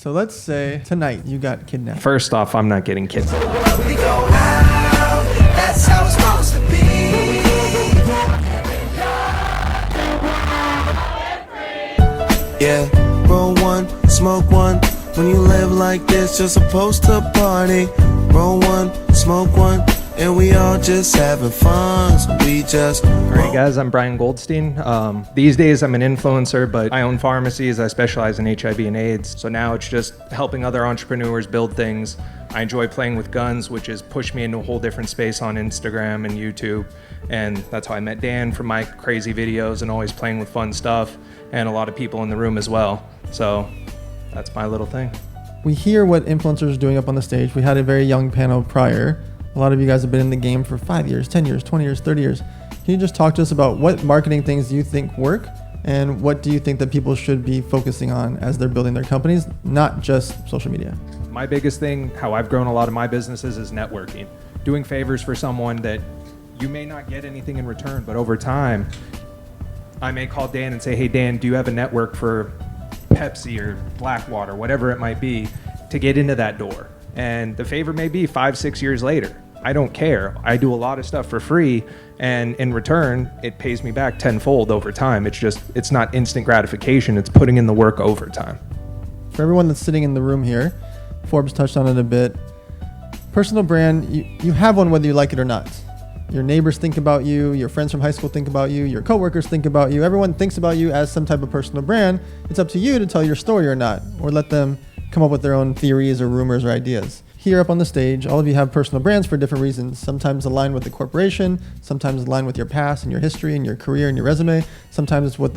So let's say tonight you got kidnapped. First off, I'm not getting kidnapped. We go out, that's how it's supposed to be. Yeah, roll one, smoke one. When you live like this, you're supposed to party. Roll one, smoke one, and we all just having fun. So we just. Alright guys, I'm Brian Goldstein. These days I'm an influencer, but I own pharmacies. I specialize in HIV and AIDS. So now it's just helping other entrepreneurs build things. I enjoy playing with guns, which has pushed me into a whole different space on Instagram and YouTube. And that's how I met Dan from my crazy videos and always playing with fun stuff, and a lot of people in the room as well. So that's my little thing. We hear what influencers are doing up on the stage. We had a very young panel prior. A lot of you guys have been in the game for 5 years, 10 years, 20 years, 30 years. Can you just talk to us about what marketing things do you think work, and what do you think that people should be focusing on as they're building their companies, not just social media? My biggest thing, how I've grown a lot of my businesses, is networking. Doing favors for someone that you may not get anything in return, but over time, I may call Dan and say, hey Dan, do you have a network for Pepsi or Blackwater, whatever it might be, to get into that door? And the favor may be 5-6 years later. I don't care. I do a lot of stuff for free, and in return, it pays me back tenfold over time. It's not instant gratification. It's putting in the work over time. For everyone that's sitting in the room here, Forbes touched on it a bit. Personal brand, you have one whether you like it or not. Your neighbors think about you, your friends from high school think about you, your coworkers think about you. Everyone thinks about you as some type of personal brand. It's up to you to tell your story or not, or let them come up with their own theories or rumors or ideas. Here up on the stage, all of you have personal brands for different reasons. Sometimes aligned with the corporation, sometimes aligned with your past and your history and your career and your resume. Sometimes it's what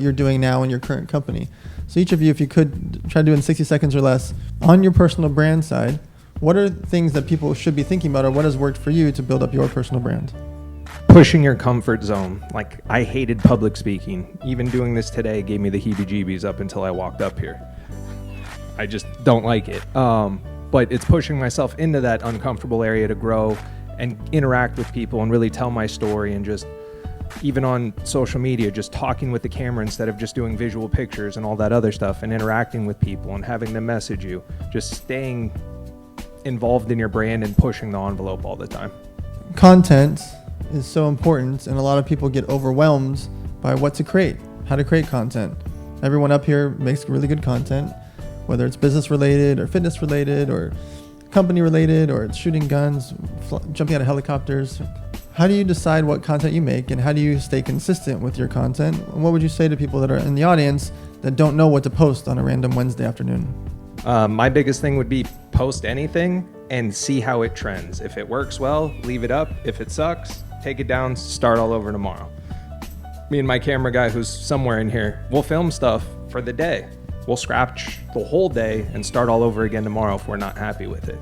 you're doing now in your current company. So each of you, if you could try to do it in 60 seconds or less, on your personal brand side, what are things that people should be thinking about, or what has worked for you to build up your personal brand? Pushing your comfort zone. Like, I hated public speaking. Even doing this today gave me the heebie-jeebies up until I walked up here. I just don't like it. But it's pushing myself into that uncomfortable area to grow and interact with people and really tell my story, and just, even on social media, just talking with the camera instead of just doing visual pictures and all that other stuff, and interacting with people and having them message you. Just staying involved in your brand and pushing the envelope all the time. Content is so important, and a lot of people get overwhelmed by what to create, how to create content. Everyone up here makes really good content, whether it's business related or fitness related or company related, or it's shooting guns, jumping out of helicopters. How do you decide what content you make, and how do you stay consistent with your content? And what would you say to people that are in the audience that don't know what to post on a random Wednesday afternoon? My biggest thing would be post anything and see how it trends. If it works well, leave it up. If it sucks, take it down, start all over tomorrow. Me and my camera guy, who's somewhere in here, we'll film stuff for the day. We'll scratch the whole day and start all over again tomorrow if we're not happy with it.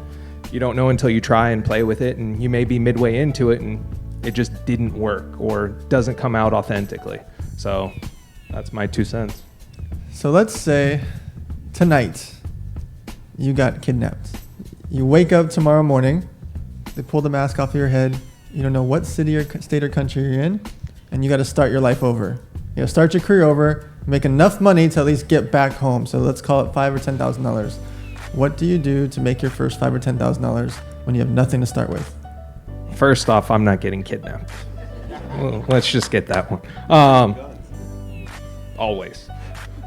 You don't know until you try and play with it, and you may be midway into it and it just didn't work or doesn't come out authentically. So that's my 2 cents. So let's say tonight you got kidnapped. You wake up tomorrow morning, they pull the mask off of your head, you don't know what city or state or country you're in, and you got to start your life over. You know, start your career over, make enough money to at least get back home. So let's call it $5,000 or $10,000. What do you do to make your first $5,000 or $10,000 when you have nothing to start with? First off, I'm not getting kidnapped. Well, let's just get that one. Always.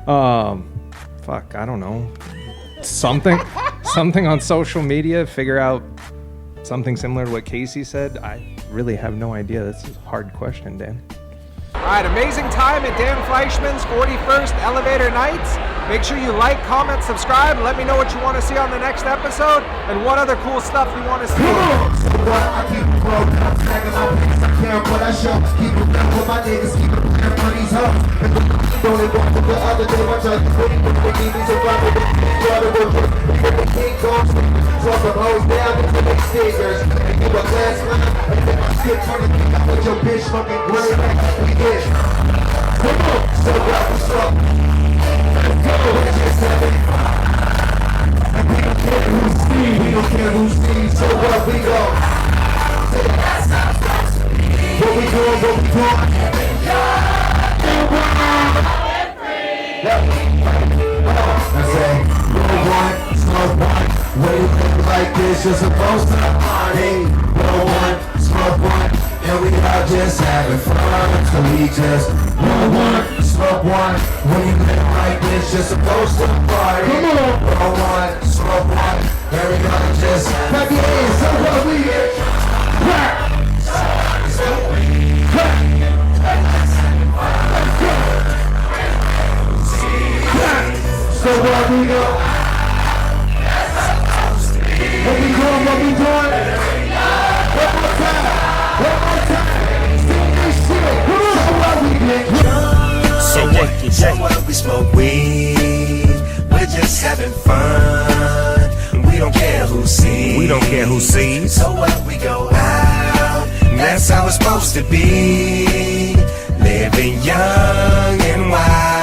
I don't know. Something on social media. Figure out something similar to what Casey said. I really have no idea. That's a hard question, Dan. All right, amazing time at Dan Fleyshman's 41st Elevator Nights. Make sure you like, comment, subscribe. Let me know what you want to see on the next episode and what other cool stuff you want to see. We don't care who sees, so what we go. What we doing, what we doing. That's it. this, you're supposed to party. Roll one, smoke one, and we all just having fun. So we just roll one, smoke one. When you live like this, you're supposed to party. Come on. Roll one, smoke one, and we all just clap your hands. So what we get? So what we go? What we doing? What we doing? One more time. One more time. Sing this shit. So what we get? So what we smoke weed. We're just having fun. We don't care who sees. We don't care who sees. So what we go out. That's how it's supposed to be. Living young and wild.